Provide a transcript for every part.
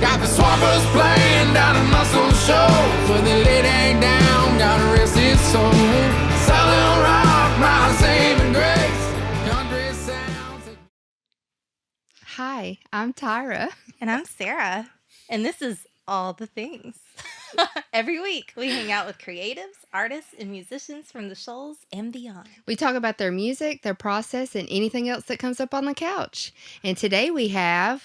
Got the swampers playing down in Muscle Shoals, where they lay down, gotta rest his soul. Southern rock, my saving grace. Country sounds. Hi, I'm Tyra. And I'm Sarah. And this is All The Things. Every week, we hang out with creatives, artists, and musicians from the Shoals and beyond. We talk about their music, their process, and anything else that comes up on the couch. And today we have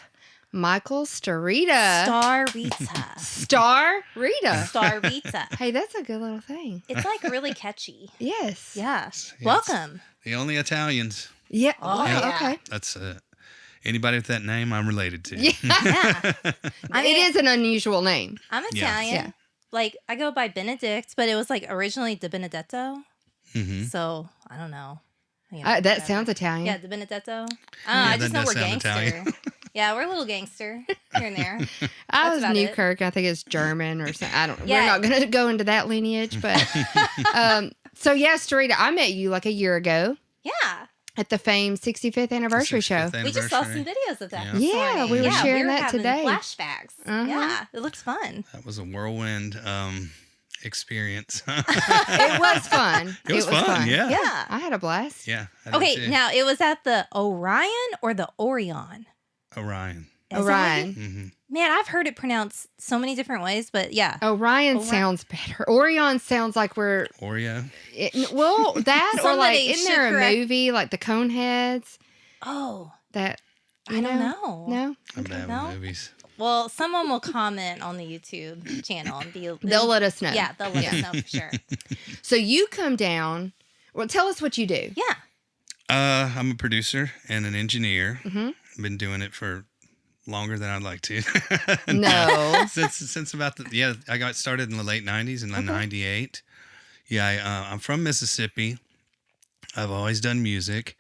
Michael Starita. Starita. Starita. Hey, that's a good little thing. It's like really catchy. Yes. Yeah. Yes. Welcome. The only Italians. Yeah. Oh, Well, yeah. okay. That's anybody with that name I'm related to. Yeah. Yeah. I mean, It is an unusual name. I'm Italian. Yeah. Like, I go by Benedict, but it was like originally De Benedetto. Mm-hmm. So, I don't know. That whatever. sounds Italian. Yeah, De Benedetto. I don't know. Yeah, I just that know does we're sound gangster. Italian. Yeah, we're a little gangster here and there. I That's was about it. Newkirk. I think it's German or something. I don't. Yeah. We're not going to go into that lineage, but so yeah, Starita. I met you like a year ago Yeah. at the famed 65th anniversary show. 65th We just saw some anniversary. videos of that. Yeah. this Yeah, morning. we were sharing that having today. Flashbacks. Uh-huh. Yeah, it looks fun. That was a whirlwind experience. It was fun. It was fun, yeah. Yeah. I had a blast. Yeah. I did Okay, too. now it was at the Orion or the Orion? Orion. Is that Orion. it? Mm-hmm. Man, I've heard it pronounced so many different ways, but yeah. Orion Ori- sounds better. Orion sounds like we're Oreo. well that or like Somebody isn't there should a correct- movie like the Coneheads Oh, that I don't know. No, I'm bad No? with movies. Well, someone will comment on the YouTube channel and be. they'll let us know. Yeah, they'll let us know for sure. So you come down. Well, tell us what you do. Yeah. I'm a producer and an engineer. Mhm. I've been doing it for longer than I'd like to. No. since about I got started in the late 90s in Okay. 98. Yeah, I'm from Mississippi. I've always done music,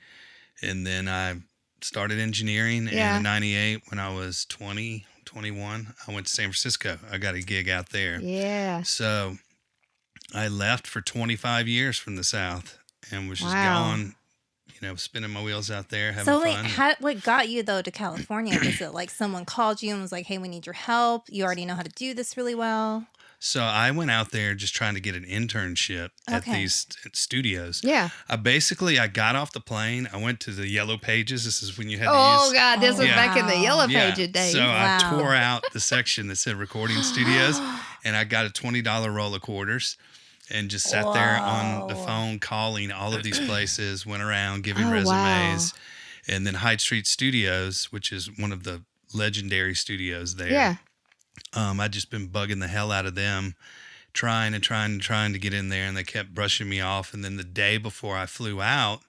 and then I started engineering Yeah. in 98 when I was 20, 21. I went to San Francisco. I got a gig out there. Yeah. So I left for 25 years from the South and was just Wow. gone, spinning my wheels out there, having So, fun. what got you though to California? Was it like someone called you and was like, "Hey, we need your help. You already know how to do this really well." So I went out there just trying to get an internship at Okay. these studios. Yeah. I got off the plane. I went to the Yellow Pages. This is when you had to Oh use. God, this was Yeah. back in the Yellow Yeah. Pages days. So Wow. I tore out the section that said recording studios, and I got a $20 roll of quarters, and just sat there on the Whoa. phone calling all of these places. Went around giving Oh, resumes, and then Hyde Street Studios, which is one of the legendary studios there. Yeah. I'd just been bugging the hell out of them, trying to get in there, and they kept brushing me off. And then the day before I flew out,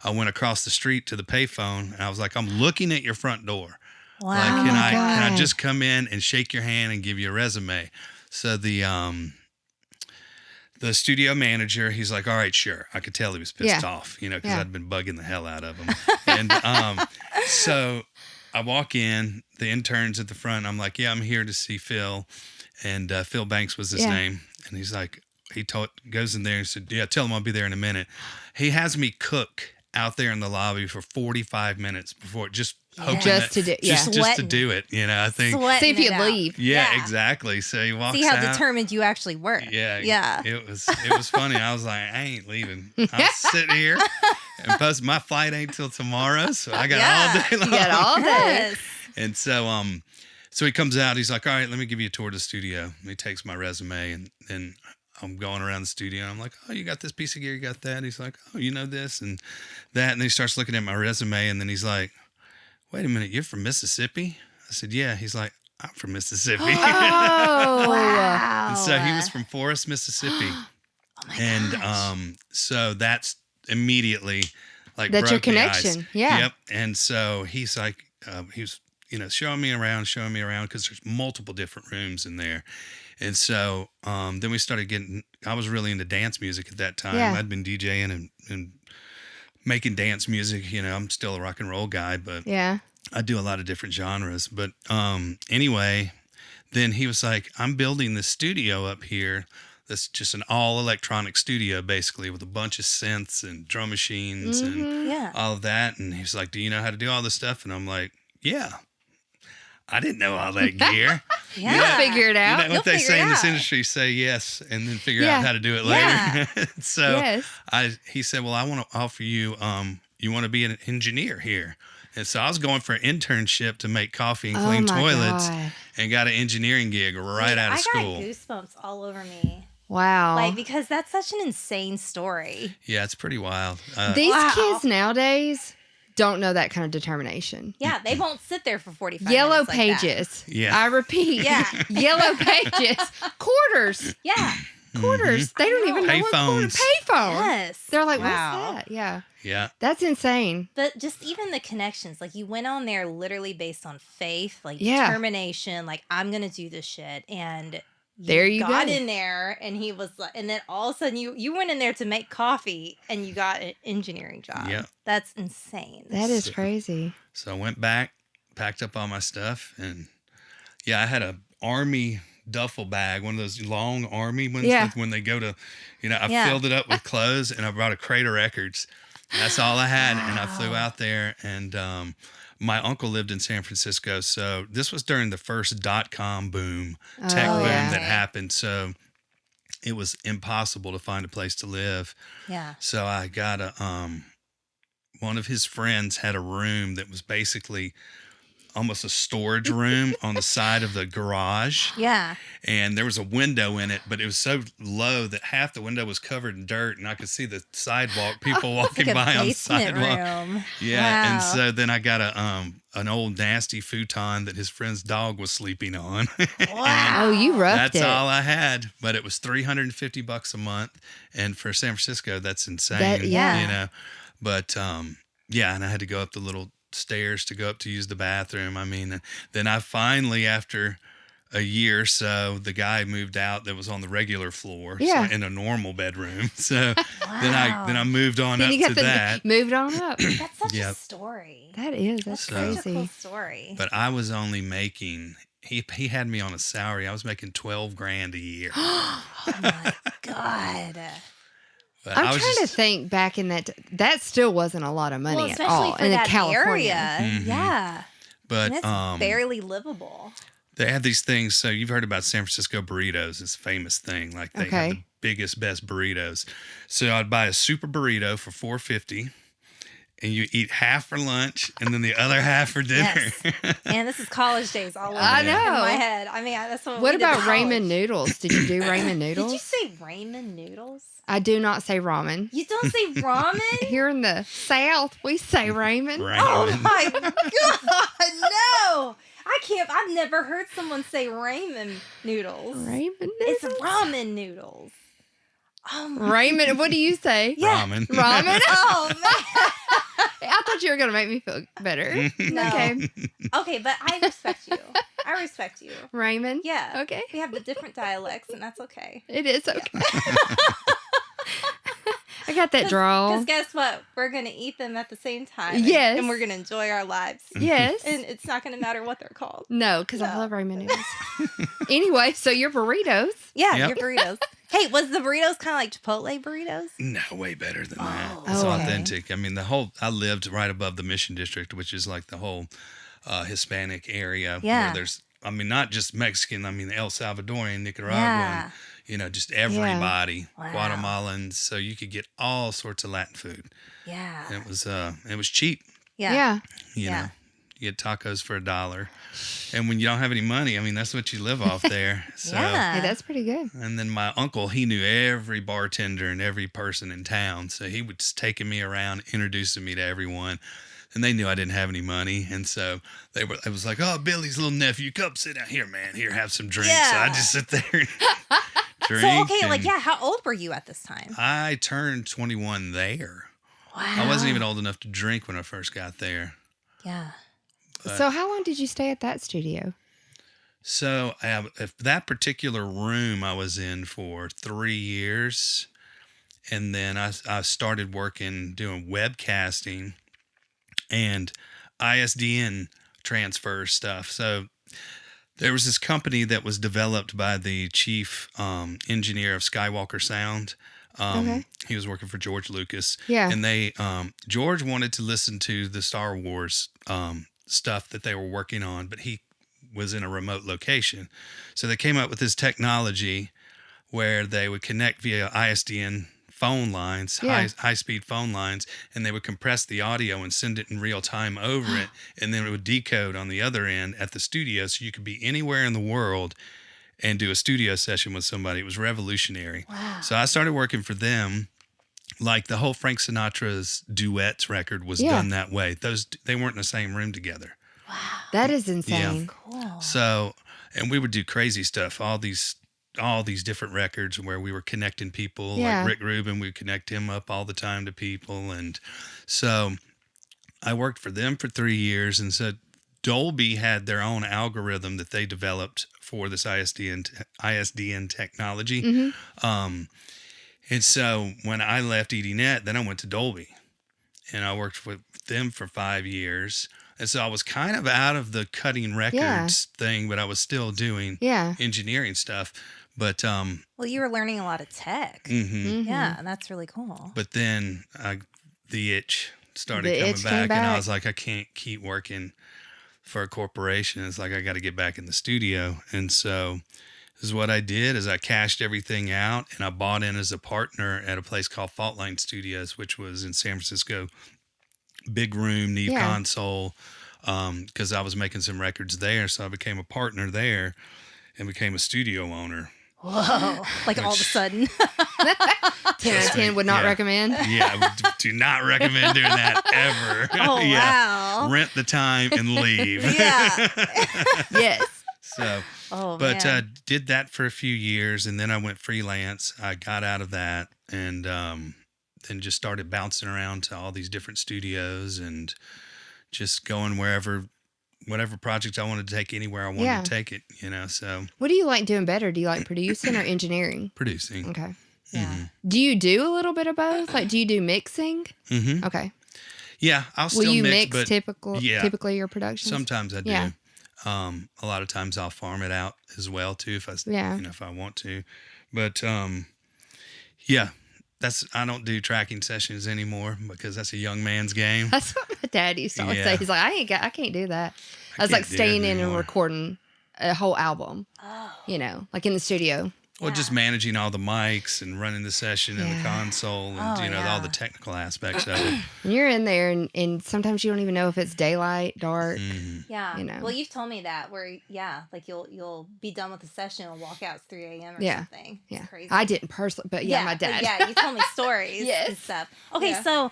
I went across the street to the payphone, and I was like, "I'm looking at your front door. Wow. Like, Oh can my I God. just come in and shake your hand and give you a resume?" So the studio manager, he's like, "All right, sure." I could tell he was pissed Yeah. off, because Yeah. I'd been bugging the hell out of him. And so I walk in, the intern's at the front. I'm like, "Yeah, I'm here to see Phil." And Phil Banks was his Yeah. name. And he's like, goes in there and said, "Yeah, tell him I'll be there in a minute." He has me cook out there in the lobby for 45 minutes before, just hoping Just to do- yeah. just to Sweating. do it. I think. Sweating See if you it out. leave. Yeah, Yeah. exactly. So he walks See how out. determined you actually were. Yeah. Yeah. It was funny. I was like, I ain't leaving. I'll sit here. And plus my flight ain't till tomorrow. So I got Yeah. all day long. You got all day. Yes. And so he comes out. He's like, "All right, let me give you a tour of the studio." And he takes my resume, and then I'm going around the studio. And I'm like, "Oh, you got this piece of gear, you got that." He's like, "Oh, you know this and that." And then he starts looking at my resume, and then he's like, "Wait a minute, you're from Mississippi?" I said, "Yeah." He's like, "I'm from Mississippi." Oh. Wow. And so he was from Forest, Mississippi. Oh my And gosh. so that's immediately like That's your broke the ice. connection. Yeah. Yep. And so he's like, he was, showing me around because there's multiple different rooms in there. And so then we started I was really into dance music at that time. Yeah. I'd been DJing and making dance music. I'm still a rock and roll guy, but Yeah. I do a lot of different genres. But anyway, then he was like, "I'm building this studio up here that's just an all electronic studio, basically, with a bunch of synths and drum machines and Yeah. all of that." And he's like, "Do you know how to do all this stuff?" And I'm like, "Yeah." I didn't know all that gear. Yeah. You'll figure it You out. know You'll what they figure say it in this out. industry, say yes and then figure Yeah. out how to do it later. Yeah. So Yes. he said, well, I want to offer you, you want to be an engineer here. And so I was going for an internship to make coffee and Oh clean my toilets God. and got an engineering gig right out of I school. got goosebumps all over me. Wow. Like, because that's such an insane story. Yeah, it's pretty wild. These Wow. kids nowadays don't know that kind of determination. Yeah, they won't sit there for 45 Yellow minutes like that. pages. Yeah. I repeat. Yeah. Yellow pages. Quarters. Yeah. Quarters. They don't even know what quarter. Payphones. Payphone. Yes. They're like, Wow. what's that? Yeah. Yeah. That's insane. But just even the connections, like you went on there literally based on faith, like Yeah. determination, like I'm gonna do this shit, and There you got go. in there, and he was like, and then all of a sudden you went in there to make coffee, and you got an engineering job. Yeah. That's insane. That is So- crazy. So I went back, packed up all my stuff, and yeah, I had a army duffel bag, one of those long army ones Yeah. when they go to, I Yeah. filled it up with clothes and I brought a crate of records. And that's all I had. And I flew Wow. out there and my uncle lived in San Francisco. So this was during the first .com boom, tech Oh, boom yeah. that happened. So it was impossible to find a place to live. Yeah. So I got one of his friends had a room that was basically almost a storage room on the side of the garage. Yeah. And there was a window in it, but it was so low that half the window was covered in dirt and I could see the sidewalk, people walking Like a by on the basement sidewalk. room. Yeah. And Wow. so then I got an old nasty futon that his friend's dog was sleeping on. Wow. Oh, you roughed That's it. all I had, but it was $350 a month, and for San Francisco, that's insane. Yeah. But yeah, and I had to go up the little stairs to go up to use the bathroom. I mean, then I finally, after a year or so, the guy moved out that was on the regular floor, Yeah. so in a normal bedroom. So then I moved on Then up you to got that. moved on up. That's such Yeah. a story. That is. That's So- Such a crazy. cool story. But I was only making. He had me on a salary. I was making $12,000 a year. Oh my God. But I'm I trying was to just, think back in that still wasn't a lot of money Well, at especially all for in that California. area. Mhm. Yeah. But And it's barely livable. they have these things. So you've heard about San Francisco burritos. It's a famous thing. Like they have Okay. the biggest, best burritos. So I'd buy a super burrito for $4.50, and you eat half for lunch and then the other half for dinner. Yes. And this is college days all over I in know. my head. I mean, that's what What we did in about ramen college. noodles? Did you do ramen noodles? Did you say ramen noodles? I do not say ramen. You don't say ramen? Here in the South, we say ramen. Oh Ramen. my God, no. I can't. I've never heard someone say ramen noodles. Ramen noodles? It's ramen noodles. Oh my Ramen. What do you say? Yeah. Ramen. Ramen? Oh man. I thought you were going to make me feel better. No. Okay. Okay, but I respect you. I respect you. Ramen? Yeah. Okay. We have the different dialects, and that's okay. It is okay. I got that drawl. Because guess what? We're going to eat them at the same time. and- Yes. And we're going to enjoy our lives. Yes. And it's not going to matter what they're called. No, because I No. love ramen noodles. Anyway, so your burritos. Yeah, Yep. your burritos. Hey, was the burritos kind of like Chipotle burritos? No, way better than that. Oh, It's okay. authentic. I mean, I lived right above the Mission District, which is like the whole Hispanic area. Yeah. Where there's, I mean, not just Mexican, I mean, El Salvadorian, Nicaraguan, Yeah. Just everybody, Wow. Guatemalans. So you could get all sorts of Latin food. Yeah. And it was cheap, Yeah. you Yeah. know. You get tacos for $1. And when you don't have any money, I mean, that's what you live off there. So, Yeah. Hey, that's pretty good. And then my uncle, he knew every bartender and every person in town. So he was taking me around, introducing me to everyone. And they knew I didn't have any money. And so it was like, oh, Billy's little nephew, come sit down here, man. Here, have some drinks. So I Yeah. just sit there and drink. So, okay, like, and yeah, how old were you at this time? I turned 21 there. Wow. I wasn't even old enough to drink when I first got there. Yeah. But- So how long did you stay at that studio? So if that particular room I was in for 3 years, and then I started working doing webcasting and ISDN transfer stuff. So there was this company that was developed by the chief engineer of Skywalker Sound. Okay. He was working for George Lucas. Yeah. And they George wanted to listen to the Star Wars stuff that they were working on, but he was in a remote location. So they came up with this technology where they would connect via ISDN phone lines, Yeah. high-speed phone lines, and they would compress the audio and send it in real time over it, and then it would decode on the other end at the studio, so you could be anywhere in the world and do a studio session with somebody. It was revolutionary. Wow. So I started working for them. Like the whole Frank Sinatra's duets record was Yeah. done that way. They weren't in the same room together. Wow. That is insane. Cool. So, and we would do crazy stuff. All these different records where we were connecting people. Yeah. Like Rick Rubin, we'd connect him up all the time to people. And so I worked for them for 3 years. And so Dolby had their own algorithm that they developed for this ISDN technology. Mm-hmm. And so when I left EDNet, then I went to Dolby, and I worked with them for 5 years. And so I was kind of out of the cutting records thing, but I was still doing Yeah. engineering stuff. But Well, you were learning a lot of tech. Mhm. Yeah, and that's really cool. but then the itch started The coming itch came back, and I back. was like, I can't keep working for a corporation. It's like I got to get back in the studio. And so this is what I did: is I cashed everything out, and I bought in as a partner at a place called Fault Line Studios, which was in San Francisco. Big room, Neve Yeah. console, because I was making some records there. So I became a partner there and became a studio owner. Whoa. Like all of a sudden. 10 out of 10 would not Yeah. recommend. Yeah, I do not recommend doing that ever. Oh, Yeah. wow. Rent the time and leave. Yeah. Yes. So, Oh, but man. did that for a few years, and then I went freelance. I got out of that, and then just started bouncing around to all these different studios and just going whatever project I wanted to take anywhere I wanted Yeah. to take it, so What do you like doing better? Do you like producing or engineering? producing. Okay. Yeah. Do you do a little bit of both? Like, do you do mixing? Mm-hmm. Okay. Yeah, I'll still Will you mix, mix but typically your productions? sometimes I do. Yeah. A lot of times I'll farm it out as well too if if I want to. But yeah, I don't do tracking sessions anymore because that's a young man's game. That's what my dad used to always Yeah. say. He's like, I can't do that. I was can't like do it staying in and anymore. recording a whole album, Oh. like in the studio. Well, just managing all the mics and running the session and the Yeah. console and Oh, all yeah. the technical aspects of it. And you're in there, and sometimes you don't even know if it's daylight, dark. Mhm. Yeah. You know. Well, you've told me that like you'll be done with the session and walk out. It's 3 a.m. or Yeah. something. It's Yeah. crazy. I didn't personally, but my but dad. Yeah, you told me stories Yes. and stuff. Okay, Yeah. so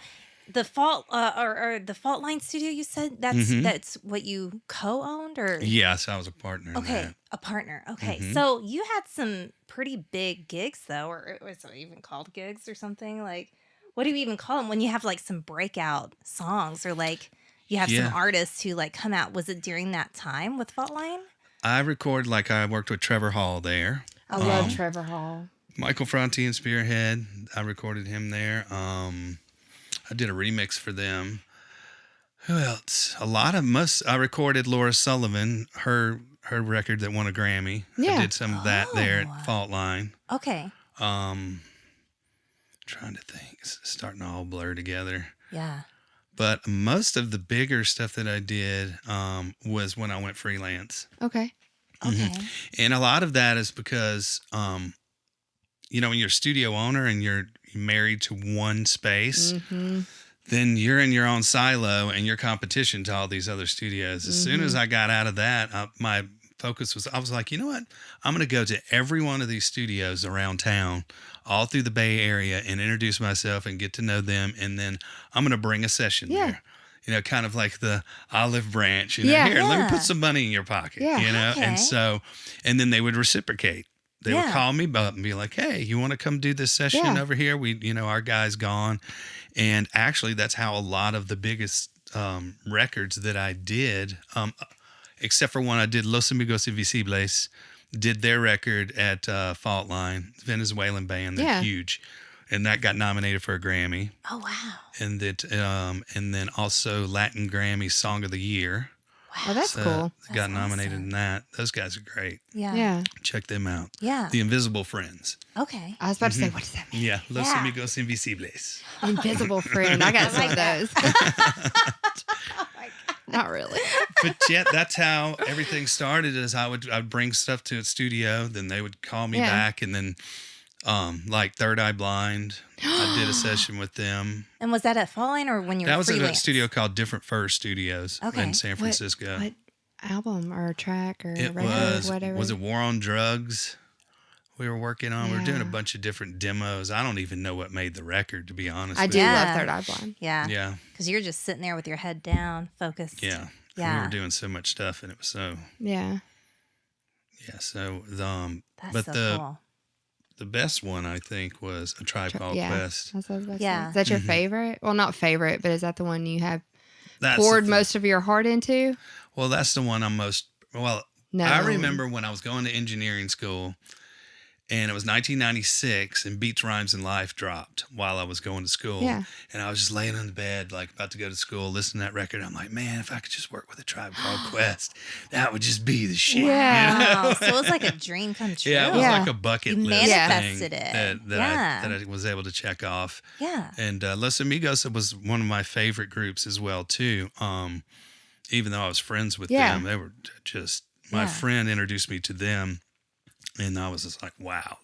the fault or the Fault Line Studio, you said Mhm. that's what you co-owned, or Yes, I was a partner in okay, that. a partner. Okay, Mhm. so you had some pretty big gigs though, or was it even called gigs or something? Like, what do you even call them when you have like some breakout songs, or like you have Yeah. some artists who like come out? Was it during that time with Fault Line? I worked with Trevor Hall there. I love Um, Trevor Hall. Michael Franti and Spearhead. I recorded him there. I did a remix for them. Who else? I recorded Laura Sullivan, her record that won a Grammy. Yeah. I did some of that there Oh. at Fault Line. Okay, Trying to think. It's starting to all blur together. yeah. But most of the bigger stuff that I did was when I went freelance. Okay. Okay. And a lot of that is because, when you're a studio owner and you're married to one space, Mm-hmm. then you're in your own silo and you're competition to all these other studios. As soon as I got out of that, my focus I was like, you know what? I'm going to go to every one of these studios around town, all through the Bay Area, and introduce myself and get to know them. And then I'm going to bring a session Yeah. there. Kind of like the olive branch, here, let me Yeah. put some money in your pocket, Yeah. Okay. And so, and then they would reciprocate. They would Yeah. call me up and be like, hey, you want to come do this session Yeah. over here? Our guy's gone. And actually, that's how a lot of the biggest records that I did, except for one I did, Los Amigos Invisibles, did their record at Fault Line, Venezuelan band. They're Yeah. huge. And that got nominated for a Grammy. Oh wow. And then also Latin Grammy Song of the Year. Oh, that's So cool. got That's nominated awesome. in that. Those guys are great. Yeah. Yeah. Check them out. Yeah. The Invisible Friends. Okay. I was about to say, what does that mean? Yeah. Los Yeah. Amigos Invisibles. Invisible friend. I got I some like of that. those. Not really. But yeah, that's how everything started. Is I'd bring stuff to a studio, then they would call me Yeah. back, and then like Third Eye Blind, I did a session with them. And was that at Falling or when you were That was at a freelance? studio called Different Fur Studios Okay. in San Francisco. What album or track or It record, whatever? was it War on Drugs? We were working on. We were doing a Yeah. bunch of different demos. I don't even know what made the record, to be honest. I with do you. Yeah. love Third Eye Blind. Yeah. Yeah, Because you're just sitting there with your head down, focused. yeah. Yeah. We were doing so much stuff, and it was so Yeah. yeah. So That's but so cool. the best one I think was A Tribe Called Yeah. Quest. That's what I was about to Yeah. say. Is that your Mhm. favorite? Well, not favorite, but is that the one you have That's poured the- most of your heart into? Well, that's the one I'm most. Well, No. I remember when I was going to engineering school, and it was 1996, and Beats, Rhymes, and Life dropped while I was going to school. Yeah. And I was just laying in the bed, like about to go to school, listening to that record. I'm like, man, if I could just work with A Tribe Called Quest, that would just be the shit. Yeah. you know? Wow. So it was like a dream come true. Yeah, it was Yeah. like a bucket You list manifested thing it. that Yeah. I was able to check off. Yeah. And Los Amigos was one of my favorite groups as well too. Even though I was friends with Yeah. them, they were just my Yeah. friend introduced me to them, and I was just like, wow,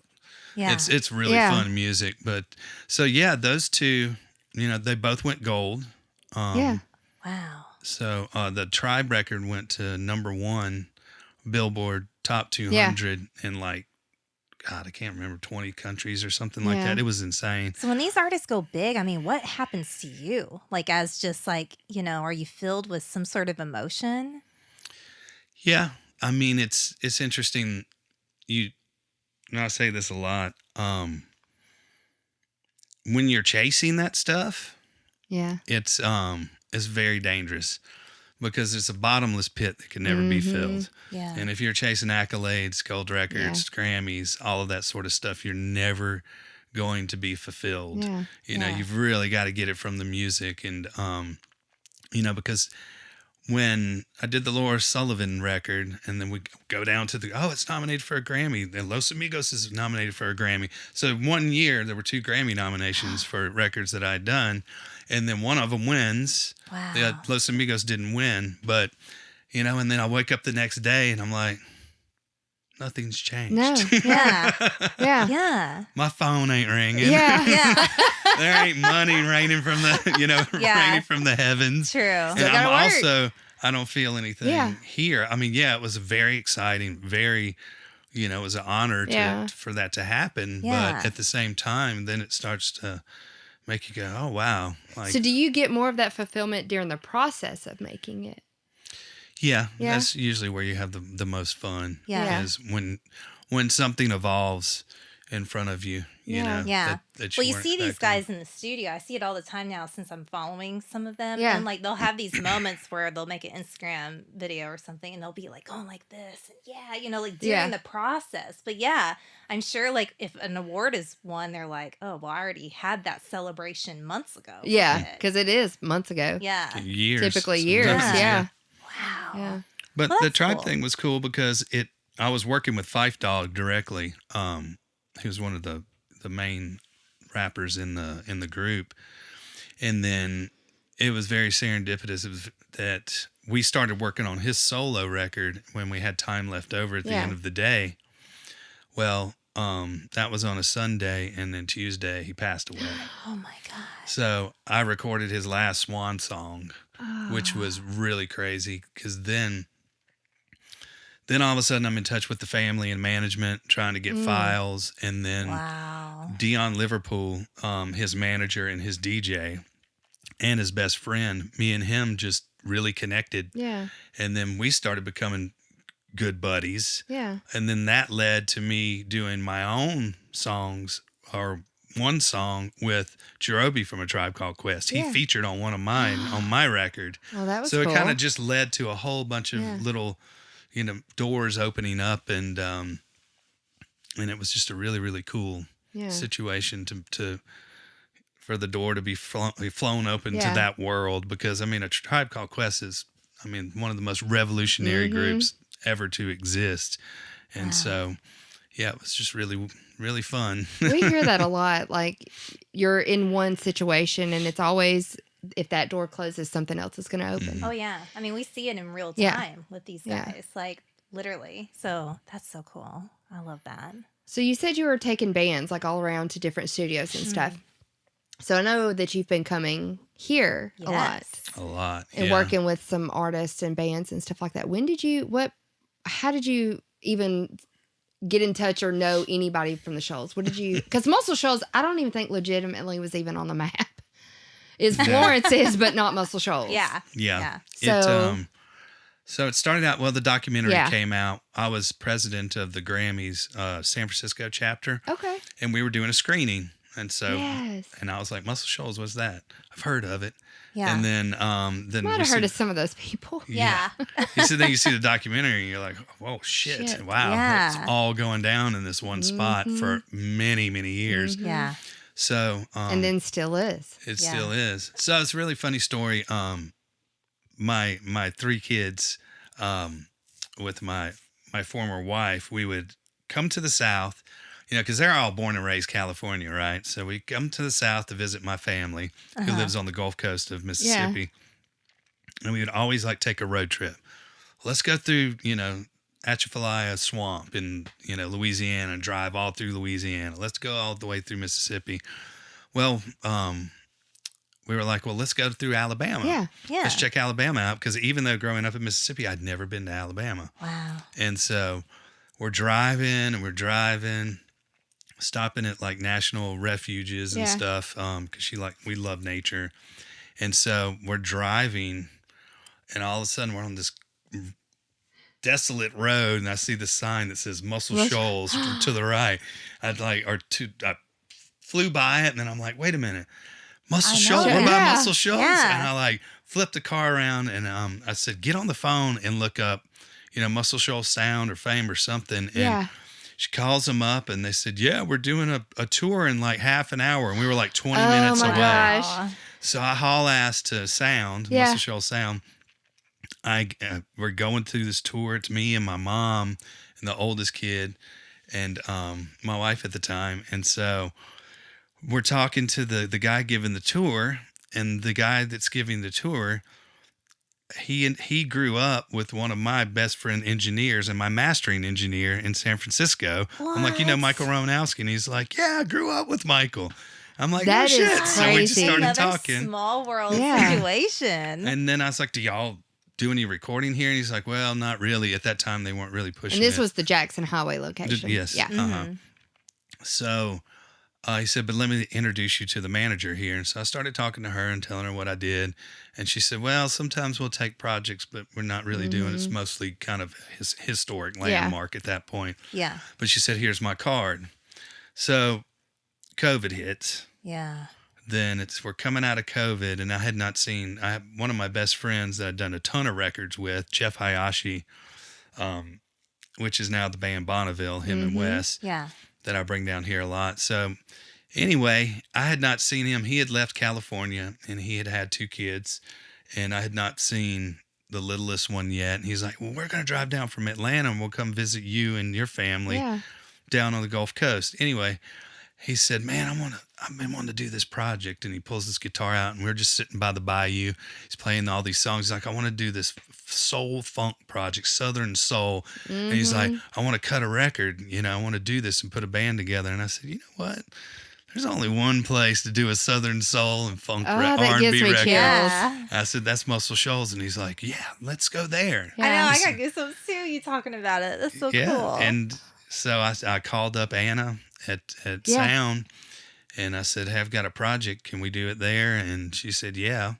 Yeah. it's really Yeah. fun music. But so yeah, those two, they both went gold. Yeah. Wow. So the Tribe record went to #1 Billboard Top 200 in like, God, I can't remember, 20 countries or something like Yeah. that. It was insane. So when these artists go big, I mean, what happens to you? Like as just like, are you filled with some sort of emotion? Yeah, I mean it's interesting. And I say this a lot. When you're chasing that stuff, Yeah. it's very dangerous because it's a bottomless pit that can never be Mhm. filled. Yeah. And if you're chasing accolades, gold records, Grammys, all of that sort of stuff, you're never going to be fulfilled. Yeah. Yeah. You've really got to get it from the music. And, because when I did the Laura Sullivan record and then we go down to it's nominated for a Grammy. And Los Amigos is nominated for a Grammy. So 1 year, there were 2 Grammy nominations for records that I had done. And then one of them wins. Wow. Yeah, Los Amigos didn't win, but and then I wake up the next day and I'm like, nothing's changed. No. Yeah. Yeah. Yeah. My phone ain't ringing. Yeah. Yeah. There ain't money raining from the, Yeah. raining from the heavens. True. And Still I'm gotta work. also, I don't feel anything Yeah. here. I mean, yeah, it was very exciting, very, it was an honor Yeah. for that to happen. Yeah. But at the same time, then it starts to make you go, oh, wow. Like, So do you get more of that fulfillment during the process of making it? yeah, Yeah. that's usually where you have the most fun. Yeah. Is when something evolves in front of you. You Yeah. know. Yeah. That Well, you weren't see these expecting. guys in the studio. I see it all the time now since I'm following some of them. Yeah. And like they'll have these moments where they'll make an Instagram video or something and they'll be like going like this. And like during Yeah. the process. But yeah, I'm sure like if an award is won, they're like, oh, well, I already had that celebration months ago. Yeah, with it." because it is months ago. Yeah. Years. Typically years. sometimes, Yeah. Wow. Yeah. But Well, the that's tribe cool. thing was cool because I was working with Phife Dawg directly. He was one of the main rappers in the group. And then it was very serendipitous that we started working on his solo record when we had time left over at the Yeah. end of the day. Well, that was on a Sunday, and then Tuesday he passed away. Oh my God. So I recorded his last swan song, which was really crazy because then all of a sudden I'm in touch with the family and management trying to get files. And then Wow. Dion Liverpool, his manager and his DJ and his best friend, me and him just really connected. Yeah. And then we started becoming good buddies. Yeah. And then that led to me doing my own songs, or one song with Jerobi from A Tribe Called Quest. He Yeah. featured on one of mine on my record. Well, that was So cool. it kind of just led to a whole bunch of Yeah. little, doors opening up, and it was just a really, really cool Yeah. situation for the door to be flown open Yeah. to that world. Because I mean, A Tribe Called Quest is, I mean, one of the most revolutionary groups ever to exist. And so, yeah, it was just really, really fun. We hear that a lot. Like, you're in one situation, and it's always, if that door closes, something else is going to open. Oh, yeah. I mean, we see it in real Yeah. time with these guys, like literally. So that's so cool. I love that. So you said you were taking bands like all around to different studios and stuff. So I know that you've been coming here a lot A lot. and working with some artists and bands and stuff like that. How did you even get in touch or know anybody from the Shoals? Because Muscle Shoals, I don't even think legitimately was even on the map. Florence is, but not Muscle Shoals. Yeah. Yeah. So, It started out, the documentary came out. I was president of the Grammys San Francisco chapter. okay. And we were doing a screening. And so, Yes. and I was like, Muscle Shoals, what's that? I've heard of it. Yeah. And then, Might have heard of some of those people. Yeah. Then you see the documentary and you're like, whoa, shit. Wow. Yeah. It's all going down in this one spot for many, many years. Yeah. So, And then still is. it still is. So it's a really funny story. My 3 kids, with my former wife, we would come to the South, because they're all born and raised California, right? So we come to the South to visit my family who lives on the Gulf Coast of Mississippi. And we would always take a road trip. Let's go through, Atchafalaya Swamp in, Louisiana, and drive all through Louisiana. Let's go all the way through Mississippi. Well, we were like, well, let's go through Alabama. Yeah. Yeah. Let's check Alabama out, because even though growing up in Mississippi, I'd never been to Alabama. Wow. And so we're driving, stopping at national refuges and stuff, because we love nature. And so we're driving, and all of a sudden we're on this desolate road, and I see the sign that says Muscle Shoals to the right. I flew by it, and then I'm like, wait a minute. Muscle Shoals? What about Muscle Shoals? Yeah. And I flipped the car around, and I said, get on the phone and look up, Muscle Shoals Sound or Fame or something. And she calls them up, and they said, yeah, we're doing a tour in half an hour. And we were 20 minutes away. Gosh. So I haul ass to Sound, Muscle Shoals Sound. We're going through this tour. It's me and my mom and the oldest kid and my wife at the time. And so we're talking to the guy giving the tour, and the guy that's giving the tour, he grew up with one of my best friend engineers and my mastering engineer in San Francisco. What? I'm like, Michael Romanowski, and he's like, yeah, I grew up with Michael. I'm like, That no is shit. So we just crazy. started Another talking. small world Yeah. situation. And then I was like, do y'all do any recording here? And he's like, well, not really. At that time, they weren't really pushing And this it. was the Jackson Highway location. Yes. Yeah. So he said, but let me introduce you to the manager here. And so I started talking to her and telling her what I did. And she said, well, sometimes we'll take projects, but we're not really doing it. It's mostly kind of historic landmark at that point. Yeah. But she said, here's my card. So COVID hits. Yeah. Then we're coming out of COVID, and I had not seen. I have one of my best friends that I'd done a ton of records with, Jeff Hayashi, which is now the band Bonneville, him and Wes, Yeah. that I bring down here a lot. So anyway, I had not seen him. He had left California, and he had had 2 kids, and I had not seen the littlest one yet. And he's like, well, we're going to drive down from Atlanta, and we'll come visit you and your family down on the Gulf Coast. Anyway, he said, man, I've been wanting to do this project. And he pulls this guitar out, and we're just sitting by the bayou. He's playing all these songs. He's like, I want to do this soul funk project, Southern soul. And he's like, I want to cut a record. I want to do this and put a band together. And I said, you know what? There's only one place to do a Southern soul and funk that R&B gives me record. chills. Yeah. I said, that's Muscle Shoals. And he's like, yeah, let's go there. I know. I got goosebumps too. You talking about it. That's so cool. And so I called up Anna at Sound, and I said, hey, I've got a project. Can we do it there? And she said, yeah.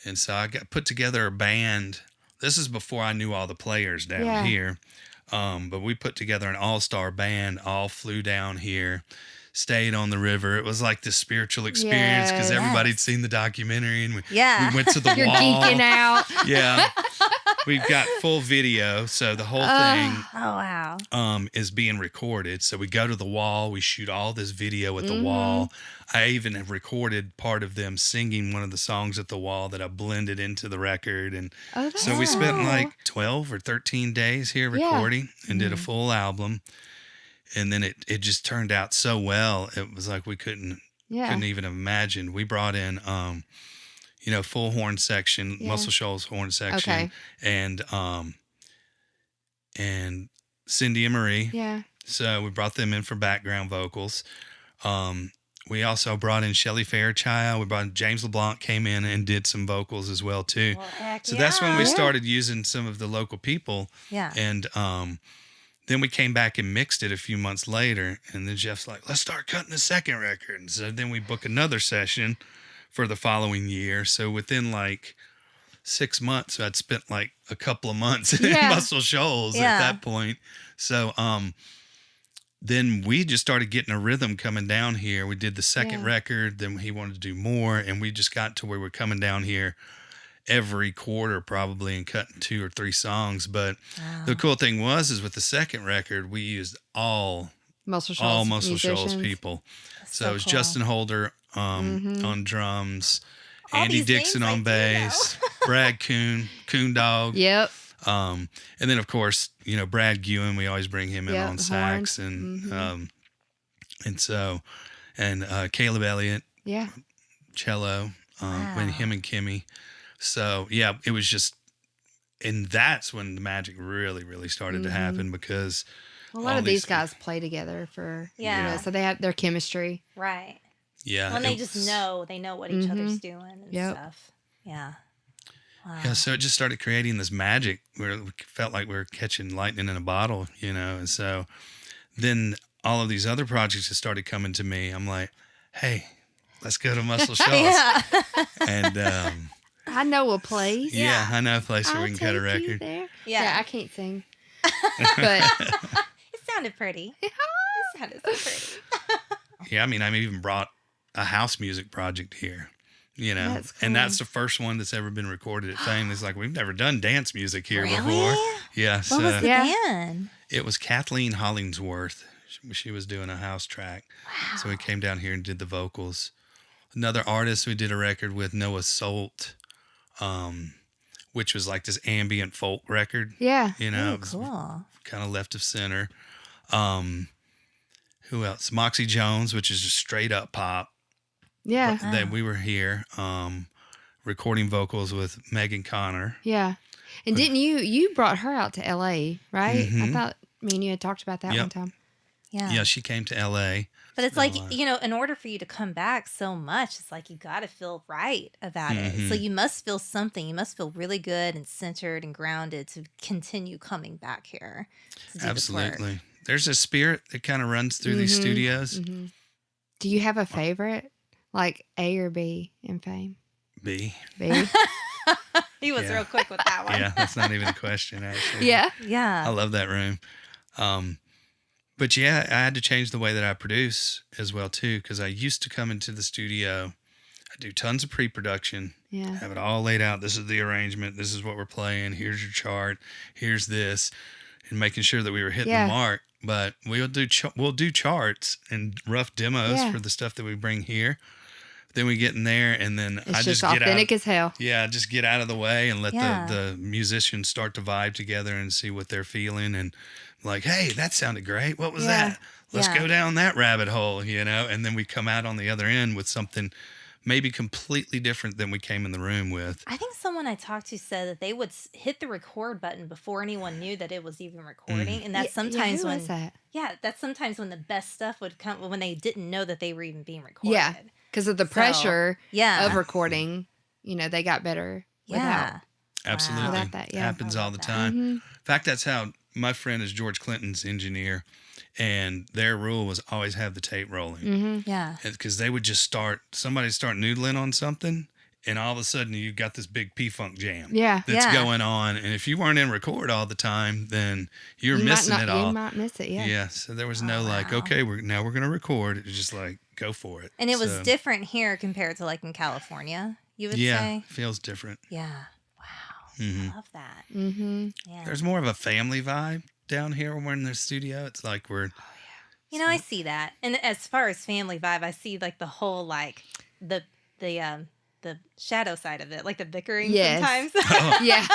And so I put together a band. This is before I knew all the players down here. But we put together an all-star band, all flew down here, stayed on the river. It was like this spiritual experience because everybody'd seen the documentary, and we went to the You're wall. geeking out. Yeah. we've got full video, so the whole Oh wow. thing is being recorded. So we go to the wall, we shoot all this video at the wall. I even have recorded part of them singing one of the songs at the wall that I blended into the record. And Oh, that's so we spent cool. like 12 or 13 days here Yeah. recording and did a full album. And then it just turned out so well. It was like we couldn't even imagine. We brought in full horn section, Yeah. Muscle Shoals horn section, Okay. and Cindy and Marie. Yeah. So we brought them in for background vocals. We also brought in Shelley Fairchild. We brought in James LeBlanc came in and did some vocals as well too. Well, heck So that's when we Yeah. started using some of the local people. Yeah. And then we came back and mixed it a few months later. And then Jeff's like, let's start cutting the second record. And so then we book another session for the following year. So within like 6 months, I'd spent like a couple of months in Yeah. Muscle Shoals Yeah. at that point. So then we just started getting a rhythm coming down here. We did the second Yeah. record. Then he wanted to do more. And we just got to where we're coming down here every quarter probably and cutting 2 or 3 songs. But the cool thing is with the second record, we used all Muscle Shoals. Muscle Shoals musicians. people. So so it was cool. Justin Holder on drums, All Andy these Dixon names I on do bass, Brad Coon Dog. Yep. And then of course, Brad Gewen, we always bring him in Yep, on sax horns. and Caleb Elliott, Yeah. cello, Wow. when him and Kimmy. So yeah, it was just, and that's when the magic really, really started to happen because A lot all of these these- guys play together for Yeah. so they have their chemistry. Right. yeah, When they it just was- they know what each other's doing and Yep. stuff. Yeah. Wow. Yeah, so it just started creating this magic where we felt like we were catching lightning in a bottle, and so then all of these other projects that started coming to me. I'm like, hey, let's go to Muscle Shoals. Yeah. And I know a place. yeah, I know a place where I'll we can cut a take you record. there. Yeah. I can't sing. But It sounded pretty. It sounded so pretty. Yeah, I mean, I even brought a house music project here, That's cool. and that's the first one that's ever been recorded at Fame. It's like, we've never done dance music here Really? before. Yeah, What so was the Yeah. band? it was Kathleen Hollingsworth. She was doing a house track. Wow. So we came down here and did the vocals. Another artist we did a record with, Noah Solt, which was like this ambient folk record. yeah. It Oh, was cool. kind of left of center. Who else? Moxie Jones, which is just straight up pop. Yeah. That we were here recording vocals with Megan Connor. Yeah. And didn't you brought her out to LA, right? I thought me and you had talked about that Yep. one time. Yeah. Yeah, she came to LA. But it's a like, lot. in order for you to come back so much, it's like you got to feel right about it. So Mm-hmm. you must feel something. You must feel really good and centered and grounded to continue coming back here. To do this work. Absolutely. There's a spirit that kind of runs through these studios. Do you have a favorite? Like A or B in Fame? B. B? He was Yeah. real quick with that one. Yeah, that's not even a question, actually. yeah. I Yeah. love that room. But yeah, I had to change the way that I produce as well too, because I used to come into the studio, I do tons of pre-production, Yeah. have it all laid out. This is the arrangement. This is what we're playing. Here's your chart. Here's this, and making sure that we were hitting Yeah. the mark. But we'll do charts and rough demos Yeah. for the stuff that we bring here. Then we get in there, and then It's I just get out. authentic as hell. Yeah, just get out of the way and let Yeah. the musicians start to vibe together and see what they're feeling. And like, hey, that sounded great. What was Yeah. that? Let's Yeah. go down that rabbit hole, and then we come out on the other end with something maybe completely different than we came in the room with. I think someone I talked to said that they would hit the record button before anyone knew that it was even recording. And that's sometimes who when, was that? that's sometimes when the best stuff would come when they didn't know that they were even being recorded. Yeah. Because of the pressure yeah. of recording, they got better Yeah. Absolutely. Without that, yeah. Happens I all love the that. time. Mhm. In fact, that's how my friend is George Clinton's engineer, and their rule was always have the tape rolling. Mm-hmm. Yeah. Because they would just somebody start noodling on something, and all of a sudden you've got this big P-Funk jam Yeah. that's Yeah. going on. And if you weren't in record all the time, then you're You missing might it not, all. You might miss it, yeah. Yeah. So there was no Oh, like, wow. okay, we're going to record. It was just like, go for it. And it was So, different here compared to like in California, you would Yeah. say. Feels different. Yeah. Wow. I love that. Mm-hmm. Yeah. There's more of a family vibe down here when we're in the studio. It's like we're You know, I see that. And as far as family vibe, I see like the whole like the shadow side of it, like the bickering Yes. sometimes. Yeah.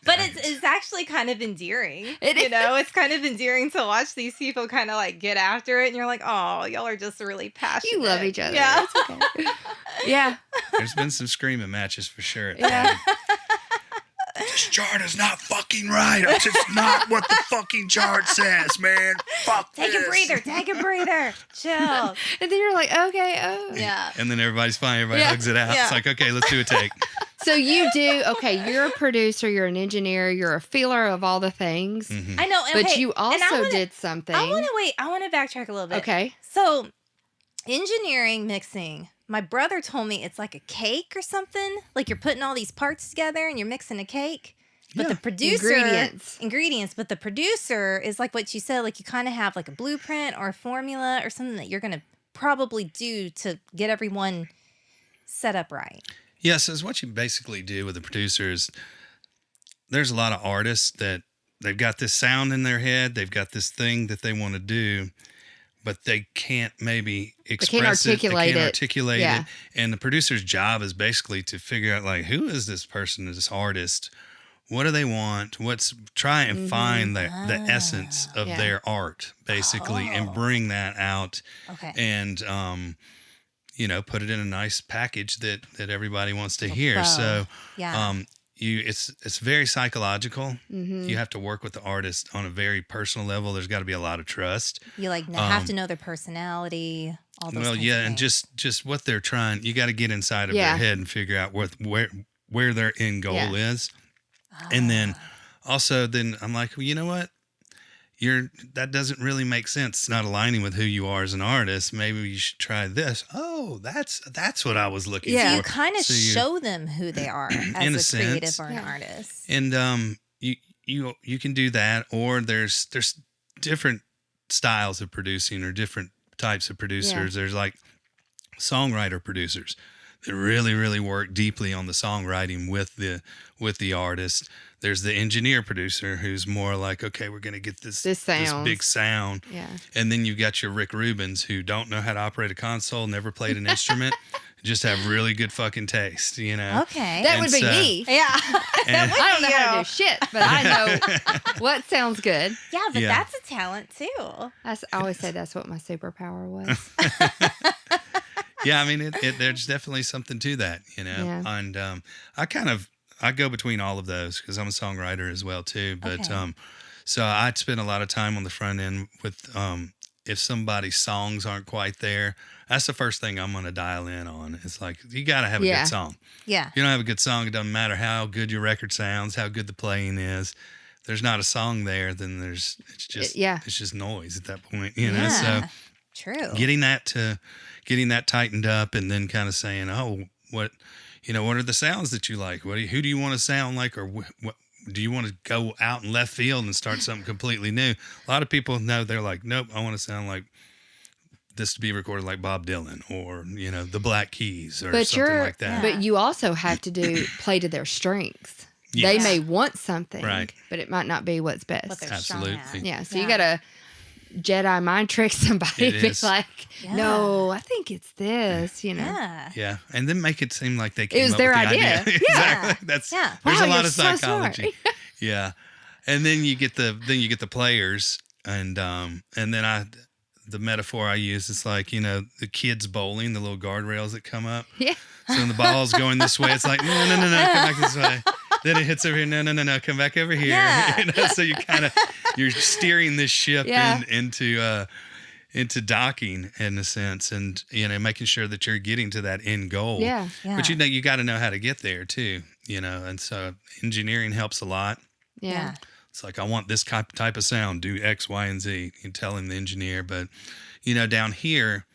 But it's actually kind of endearing. It you is. know, it's kind of endearing to watch these people kind of like get after it, and you're like, oh, y'all are just really passionate. You love each other. Yeah. It's okay. Yeah. there's been some screaming matches for sure. Yeah. This chart is not fucking right. It's just not what the fucking chart says, man. Fuck Take a breather. Take a breather. Chill. And then you're like, okay, oh. Yeah. And then everybody's fine. Everybody Yeah. hugs it out. Yeah. It's like, okay, let's do a take. So you're a producer, you're an engineer, you're a feeler of all the things. Mhm. I know. But okay, you and I also wanna- did something. I want to backtrack a little bit. Okay. So, engineering mixing. My brother told me it's like a cake or something. Like you're putting all these parts together and you're mixing a cake. But Yeah. the producer Ingredients. But the producer is like what you said. Like you kind of have like a blueprint or a formula or something that you're gonna probably do to get everyone set up right. Yes, is what you basically do with the producers. There's a lot of artists that they've got this sound in their head. They've got this thing that they want to do, but they can't maybe express it. They articulate can't it. articulate Yeah. it. And the producer's job is basically to figure out like, who is this person, this artist? What do they want? Try and find the essence of Yeah. their art, basically, and bring that out. Okay. And put it in a nice package that everybody wants to hear. bow. So Yeah. it's very psychological. Mm-hmm. You have to work with the artist on a very personal level. There's got to be a lot of trust. You like have to know their personality. All those Well, kinds yeah, of and things. just what they're trying. You got to get inside of Yeah. their head and figure out where their end goal Yeah. is. And then also, I'm like, well, you know what? That doesn't really make sense. It's not aligning with who you are as an artist. Maybe you should try this. Oh, that's what I was looking Yeah. So for. you kind of So you- show them who they are In a as a creative sense. or an Yeah. artist. And you can do that, or there's different styles of producing or different types of producers. There's like songwriter producers that really, really work deeply on the songwriting with the artist. There's the engineer producer who's more like, okay, we're gonna get this sounds. big sound. Yeah. And then you've got your Rick Rubins who don't know how to operate a console, never played an instrument, just have really good fucking taste, you know? Okay. That And would be so- me. yeah. And- I don't know how to do shit, but I know what sounds good. Yeah, but Yeah. that's a talent too. I always say that's what my superpower was. Yeah, I mean, there's definitely something to that, you know? Yeah. And I go between all of those because I'm a songwriter as well too. But Okay. so I'd spend a lot of time on the front end with if somebody's songs aren't quite there, that's the first thing I'm going to dial in on. It's like, you got to have a Yeah. good song. Yeah. If you don't have a good song, it doesn't matter how good your record sounds, how good the playing is. If there's not a song there, then it's just noise at that point, you know? So Yeah. True. getting that tightened up and then kind of saying, oh, what are the sounds that you like? Who do you want to sound like? Or what do you want to go out in left field and start something completely new? A lot of people know, they're like, nope, I want to sound like this to be recorded like Bob Dylan or, the Black Keys or something like that. But you also have to play to their strengths. Yes. They may want something, Right. but it might not be what's best. What they're strong at. Absolutely. Yeah, so you gotta Jedi mind trick somebody. It Be is. like, Yeah. no, I think it's this. Yeah. Yeah, and then make it seem like they came was up their with the idea. idea. Yeah. Exactly. There's Wow, a lot you're of so smart. psychology. Yeah, and then you get the players, and then the metaphor I use is like the kids bowling, the little guardrails that come up. Yeah. So when the ball's going this way, it's like no, come back this way. Then it hits over here. No, come back over here. Yeah. So you're steering this ship Yeah. into docking in a sense, and making sure that you're getting to that end goal. Yeah. Yeah. But you got to know how to get there too. And so engineering helps a lot. Yeah. It's like, I want this type of sound, do X, Y, and Z. You tell him, the engineer. But, down here,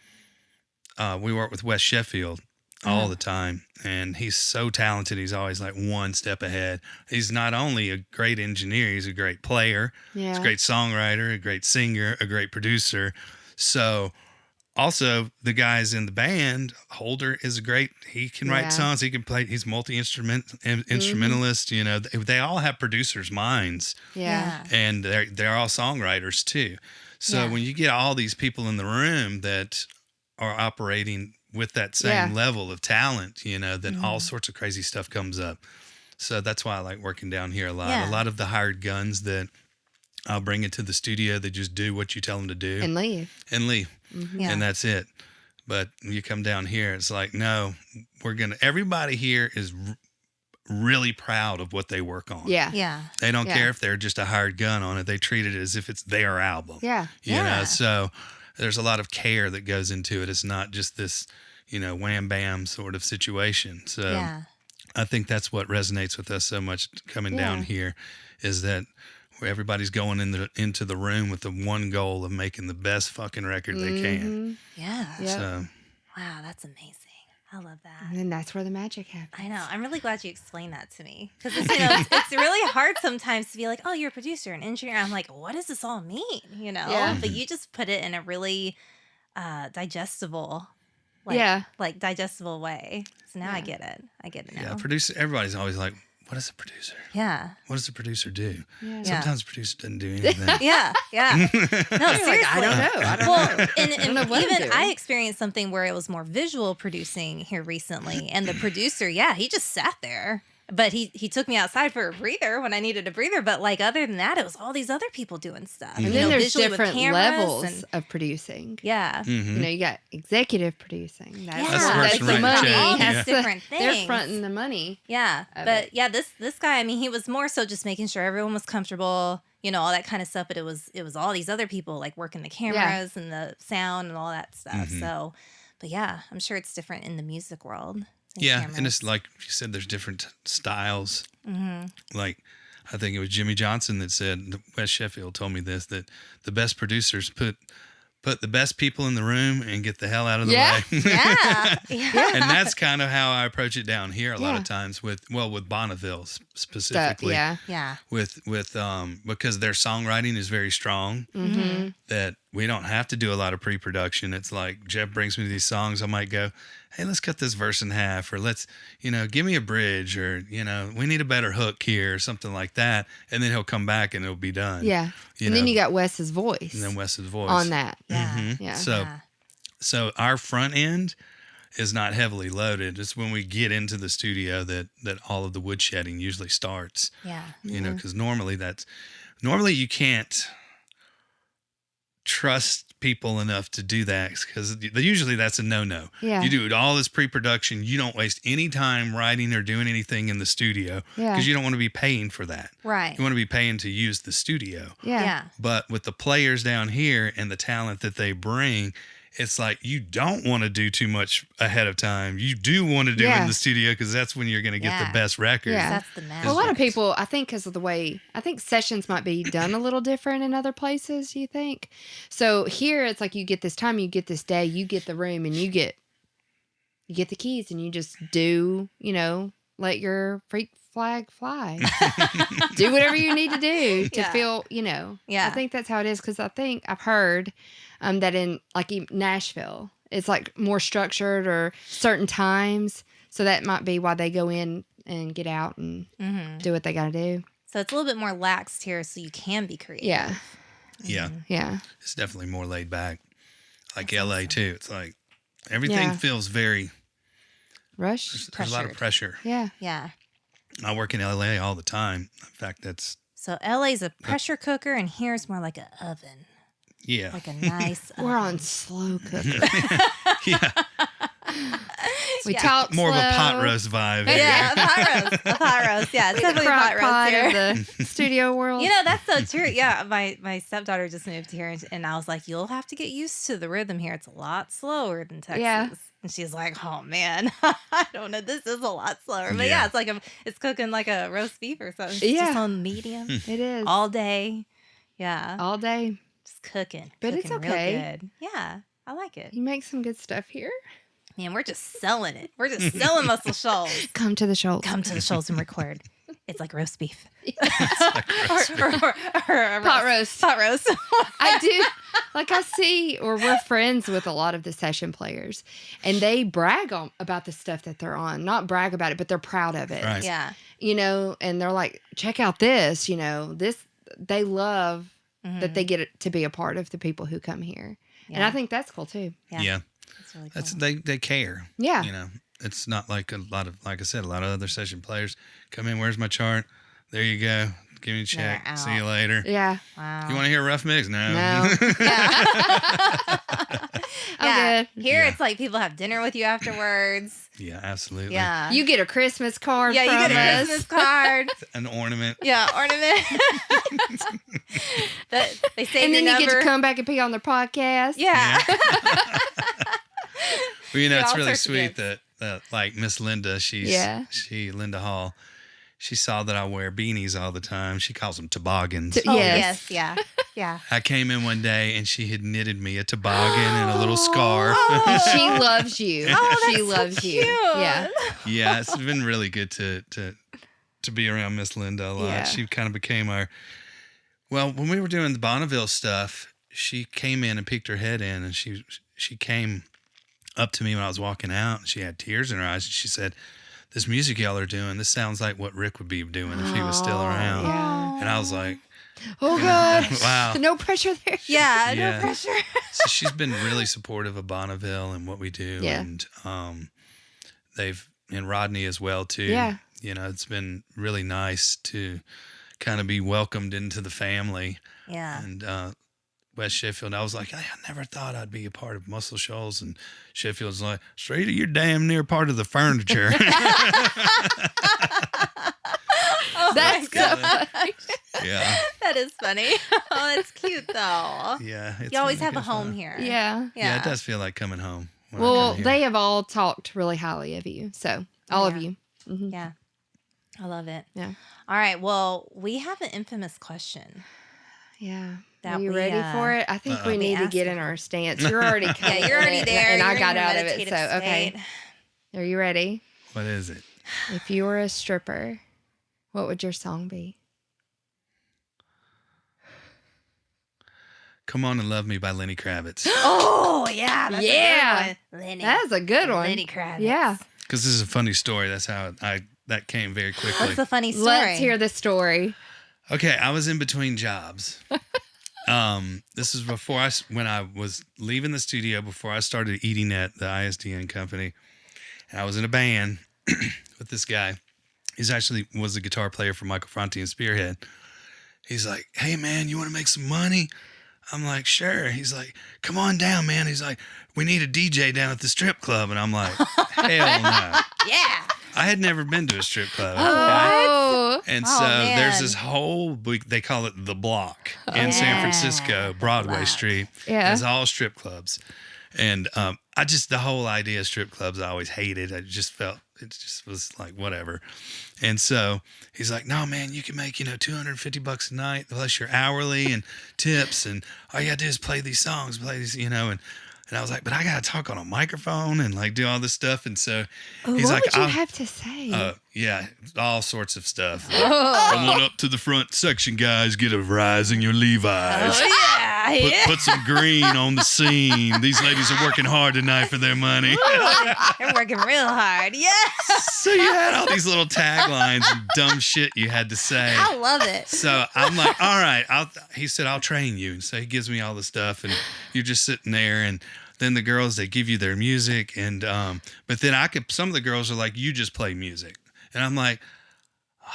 we work with Wes Sheffield all the time. And he's so talented. He's always like one step ahead. He's not only a great engineer, he's a great player. Yeah. He's a great songwriter, a great singer, a great producer. So also the guys in the band, Holder is great. He can Yeah. write songs. He can play. He's instrumentalist. You know, they all have producers' minds, Yeah. and they're all songwriters too. So Yeah. when you get all these people in the room that are operating with that same level of talent, you know, then all sorts of crazy stuff comes up. So that's why I like working down here a lot. Yeah. A lot of the hired guns that I'll bring into the studio, they just do what you tell them to do And leave. and leave. Yeah. And that's it. But you come down here, it's like, no, everybody here is really proud of what they work on. Yeah. Yeah. They don't Yeah. care if they're just a hired gun on it. They treat it as if it's their album. Yeah. You Yeah. know, so there's a lot of care that goes into it. It's not just this, you know, wham bam sort of situation. So Yeah. I think that's what resonates with us so much coming down here, is that where everybody's going into the room with the one goal of making the best fucking record they can. Yeah. Yep. So Wow, that's amazing. I love that. And then that's where the magic happens. I know. I'm really glad you explained that to me, because it's really hard sometimes to be like, oh, you're a producer and engineer. I'm like, what does this all mean? You know. Yeah. But you just put it in a really digestible, digestible way. So now I get it. I get it now. yeah, producer. Everybody's always like, "What is a producer? Yeah. What does a producer do?" Yeah. Sometimes a producer doesn't do anything. Yeah. Yeah. No, seriously. I don't know. I don't Well, know. and know what I'm even doing. I experienced something where it was more visual producing here recently, and the producer, he just sat there. But he took me outside for a breather when I needed a breather. But like other than that, it was all these other people doing stuff. And you then know, there's visually with different cameras levels and- of producing. yeah. You know, you got executive producing. Yeah, That's the person the writing the money. check. all these Yeah. different They're things. fronting the money. Yeah, of but it. yeah, this guy, I mean, he was more so just making sure everyone was comfortable, you know, all that kind of stuff. But it was all these other people like working the cameras and the sound and all that stuff. So, but yeah, I'm sure it's different in the music world. than Yeah, and cameras. it's like you said, there's different styles. Like, I think it was Jimmy Johnson that said, West Sheffield told me this, that the best producers put the best people in the room and get the hell out of the Yeah. way. yeah, yeah, And that's kind of how I approach it down here a lot Yeah. of times with Bonneville specifically. Yeah. yeah, With because their songwriting is very strong, Mm-hmm. that we don't have to do a lot of pre-production. It's like Jeff brings me these songs, I might go, hey, let's cut this verse in half, or let's, you know, give me a bridge, or, you know, we need a better hook here, or something like that. And then he'll come back and it'll be done. Yeah. You And then know, you got Wes's voice and then Wes's voice on that. yeah. Mhm. Yeah. So yeah. so our front end is not heavily loaded. It's when we get into the studio that all of the woodshedding usually starts. Yeah. You know, because normally you can't trust people enough to do that, because usually that's a no-no. Yeah. You do all this pre-production. You don't waste any time writing or doing anything in the studio, Yeah. because you don't want to be paying for that. Right. You want to be paying to use the studio. Yeah. Yeah. But with the players down here and the talent that they bring, it's like you don't want to do too much ahead of time. You do want to do it Yeah. in the studio, because that's when you're going to get Yeah. the best record. Yeah. That's the magic. Well, a lot of people, I think, because of the way, I think sessions might be done a little different in other places, you think? So here, it's like you get this time, you get this day, you get the room, and you get the keys, and you just do, you know, let your freak flag fly. Do whatever you need to do to Yeah. feel, you know. Yeah. I think that's how it is, because I think I've heard that in like Nashville, it's like more structured or certain times. So that might be why they go in and get out and Mhm. do what they got to do. So it's a little bit more laxed here, so you can be creative. Yeah. Yeah. Yeah. It's definitely more laid back. Like LA too. It's like everything Yeah. feels very, Rush. there's a lot of pressure. Yeah. Yeah. I work in LA all the time. In fact, that's, So LA's a pressure cooker, and here's more like an oven, yeah. like a nice. We're on oven. slow cooker. Yeah. We Yeah. talk More of a pot slow. roast vibe. Yeah, a pot roast. A pot roast. Yeah, it's The definitely a pot crock roast pot here. of the studio world. You know, that's so true. Yeah, my stepdaughter just moved here, and I was like, you'll have to get used to the rhythm here. It's a lot slower than Texas. Yeah. And she's like, oh man, I don't know. This is a lot slower. But yeah, Yeah. it's like it's cooking like a roast beef or something. It's Yeah. just on medium It is. all day. Yeah. All day. Just cooking. But it's cooking okay. Real good. Yeah. I like it. You make some good stuff here. Man, we're just selling it. We're just selling Muscle Shoals. Come to the show. Come to the Shoals and record. It's like roast beef. Like roast beef. or a Pot roast. Pot roast. I do. Like I see, or we're friends with a lot of the session players, and they brag about the stuff that they're on. Not brag about it, but they're proud of it. Right. Yeah. You know, and they're like, check out this. You know, this. They love that they get it to be a part of the people who come here, and I think that's cool too. Yeah. That's really cool. They care. Yeah. You know, it's not like like I said, a lot of other session players come in. Where's my chart? There you go. Give me a check. They're See you out. later. Yeah. Wow. You want to hear a rough mix? No. No. Yeah. good. Here Yeah. it's like people have dinner with you afterwards. Yeah, absolutely. Yeah. You get a Christmas card. yeah, you from get a us. Christmas card. An ornament. Yeah, ornament. that they say And then your you get number. to come back and be on their podcast. Yeah. Well, you know, Yeah, it's all really sorts of sweet gifts. that like Miss Linda, Linda Hall, she saw that I wear beanies all the time. She calls them toboggans. Oh, Yes. yes. Yeah. Yeah. I came in one day and she had knitted me a toboggan and a little scarf. She loves you. Oh, She that's so loves you. cute. Yeah. Yeah, it's been really good to be around Miss Linda a lot. Yeah. She kind of became when we were doing the Bonneville stuff, she came in and peeked her head in, and she came up to me when I was walking out, and she had tears in her eyes, and she said, "This music y'all are doing, this sounds like what Rick would be doing if he was still around." Yeah. And I was like, Oh, God. wow. No pressure there. Yeah. Yeah. No pressure. So she's been really supportive of Bonneville and what we do. Yeah. And and Rodney as well too. Yeah. You know, it's been really nice to kind of be welcomed into the family. Yeah. And West Sheffield, I was like, I never thought I'd be a part of Muscle Shoals. And Sheffield's like, Starita, you're damn near part of the furniture. That's God. Yeah. That is funny. Oh, that's cute though. Yeah. You always been have a good home fun. here. Yeah. Yeah, it does feel like coming home. when I Well, come here. they have all talked really highly of you. So, all of Yeah. you. Mhm. Yeah. I love it. Yeah. All right. Well, we have an infamous question. Yeah. That Are you we, ready for it? I think we we need to asked get it. in our stance. You're already kind Yeah, you're already there. And I You're in got your out of it. So, meditative okay. state. Are you ready? What is it? If you were a stripper, what would your song be? Come On and Love Me by Lenny Kravitz. Oh, yeah. That's Yeah. a good one. Lenny. That's a good one. Lenny Kravitz. Yeah. Because this is a funny story. That's how that came very quickly. What's the funny story? Let's hear the story. Okay, I was in between jobs. This is when I was leaving the studio before I started eating at the ISDN company, and I was in a band with this guy. He's actually was a guitar player for Michael Franti and Spearhead. He's like, "Hey man, you want to make some money?" I'm like, "Sure." He's like, "Come on down, man." He's like, "We need a DJ down at the strip club," and I'm like, "Hell no." Yeah. I had never been to a strip club. Oh. And Oh, so man. there's this whole, they call it the Block in San Yeah. Francisco, Broadway Block. Street. Yeah. It's all strip clubs. And the whole idea of strip clubs, I always hated. I just felt, it just was like, whatever. And so he's like, "No, man, you can make, $250 a night, plus your hourly and tips. And all you got to do is play these songs, and I was like, "But I got to talk on a microphone and like do all this stuff." And so he's What like, would you "I'll-" have to say? Yeah, all sorts of stuff. Oh. Come on up to the front section, guys. Get a rise in your Levi's. Oh, yeah. Put some green on the scene. These ladies are working hard tonight for their money. They're working real hard. Yeah. So you had all these little taglines and dumb shit you had to say. I love it. So I'm like, "All right." He said, "I'll train you." And so he gives me all the stuff, and you're just sitting there. And then the girls, they give you their music, and but then some of the girls are like, "You just play music," and I'm like,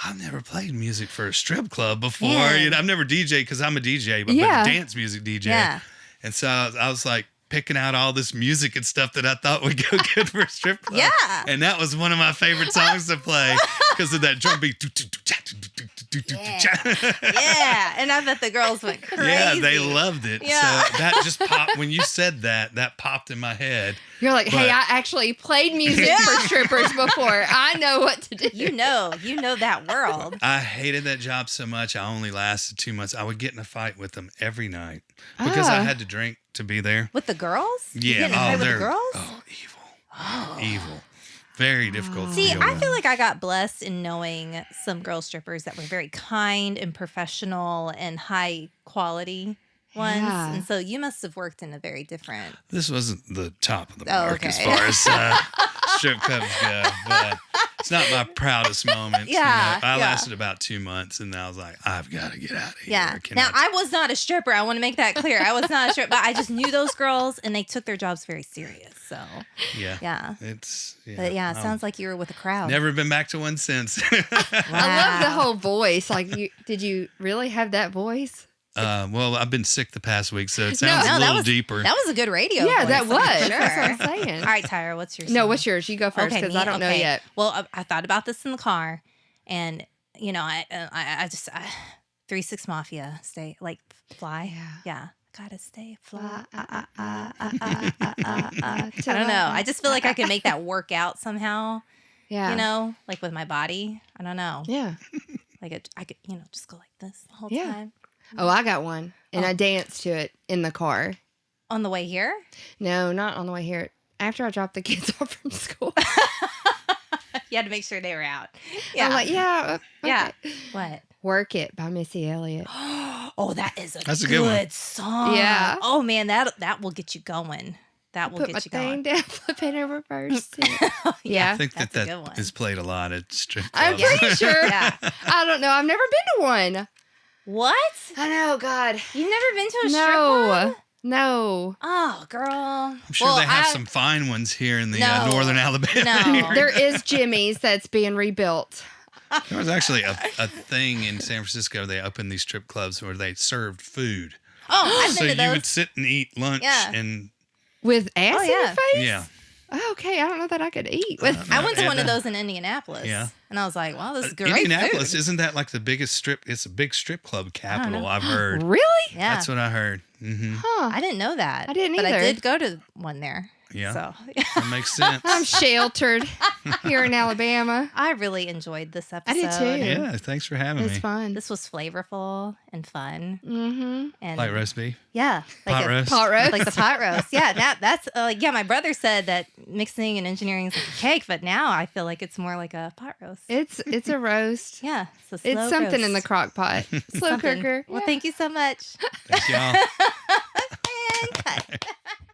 "I've never played music for a strip club before. Yeah. I've never DJed because I'm a DJ, but Yeah. a dance music DJ." Yeah. And so I was like picking out all this music and stuff that I thought would go good for a strip club. Yeah. And that was one of my favorite songs to play because of that drum beat. Yeah. And I bet the girls went crazy. Yeah, they loved it. Yeah. So that just popped when you said that popped in my head. You're like, "Hey, But- I actually played music for strippers before. I know what to do." You know that world. I hated that job so much. I only lasted 2 months. I would get in a fight with them every night because I Ah. had to drink to be there. With the girls? You Yeah. get in a fight with the they're girls? evil. Very difficult. See, to deal I with. feel like I got blessed in knowing some girl strippers that were very kind and professional and high quality. once, Yeah. and so you must have worked in a very different. This wasn't the top of the Oh, mark as okay. far as strip clubs go, but it's not my proudest moment. Yeah, I yeah. lasted about 2 months, and I was like, I've got to get out of here. Yeah. I Now cannot- I was not a stripper. I want to make that clear. I was not a stripper, but I just knew those girls, and they took their jobs very serious. So yeah, it's but yeah, it sounds like you were with a crowd. never been back to one since. I love the whole voice. Like, did you really have that voice? Well, I've been sick the past week, so it sounds No, a that little was- deeper. That was a good radio. Yeah, voice, that was. like, for That's what sure. I'm saying. All right, Tyra, what's yours? No, what's yours? You go first because me? I don't know Okay. yet. Well, I thought about this in the car, and you know, I just 3-6 Mafia, stay like fly. Yeah. Gotta stay fly. I don't know. I just feel like I can make that work out somehow. Yeah. You know, like with my body. I don't know. Yeah. Like I could, you know, just go like this the whole Yeah. time. Oh, I got one. And I danced to it in the car. On the way here? No, not on the way here. After I dropped the kids off from school. You had to make sure they were out. I'm like, yeah. Yeah. okay. What? Work It by Missy Elliott. Oh, that's a good good one. song. Yeah. Oh man, that will get you going. That will Put my get you thing going. down, flip it over first. Yeah. I think That's a good that one. is played a lot at strip I'm clubs. pretty sure. Yeah. I don't know. I've never been to one. What? I know, God. You've never been to a strip club? No. Oh, girl. I'm sure they have some fine ones here in the No. northern Alabama. No. There is Jimmy's that's being rebuilt. There was actually a thing in San Francisco. They opened these strip clubs where they served food. Oh, I've So been to you those. would sit and eat lunch Yeah. and With ass Oh, in your yeah. face? yeah. Oh, okay, I don't know that I could eat with. I went to And, one of those in Indianapolis. yeah. And I was like, wow, this is great Indianapolis, food. isn't that like the biggest strip? It's a big strip club capital, I've heard. Really? Yeah. That's what I heard. Mm-hmm. Huh. I didn't know that. I didn't But I either. did go to one there. Yeah. So That makes sense. I'm sheltered here in Alabama. I really enjoyed this episode. I did too. Yeah, thanks for having It's me. fun. This was flavorful and fun. Mm-hmm. And Like roast beef, yeah, pot roast. Pot roast. like the pot roast. Yeah, that's yeah. My brother said that mixing and engineering is like a cake, but now I feel like it's more like a pot roast. It's a roast. Yeah, it's a slow It's something in the roast. crock pot. Slow Something. cooker. Well, Yeah. thank you so much. Thank y'all. And cut.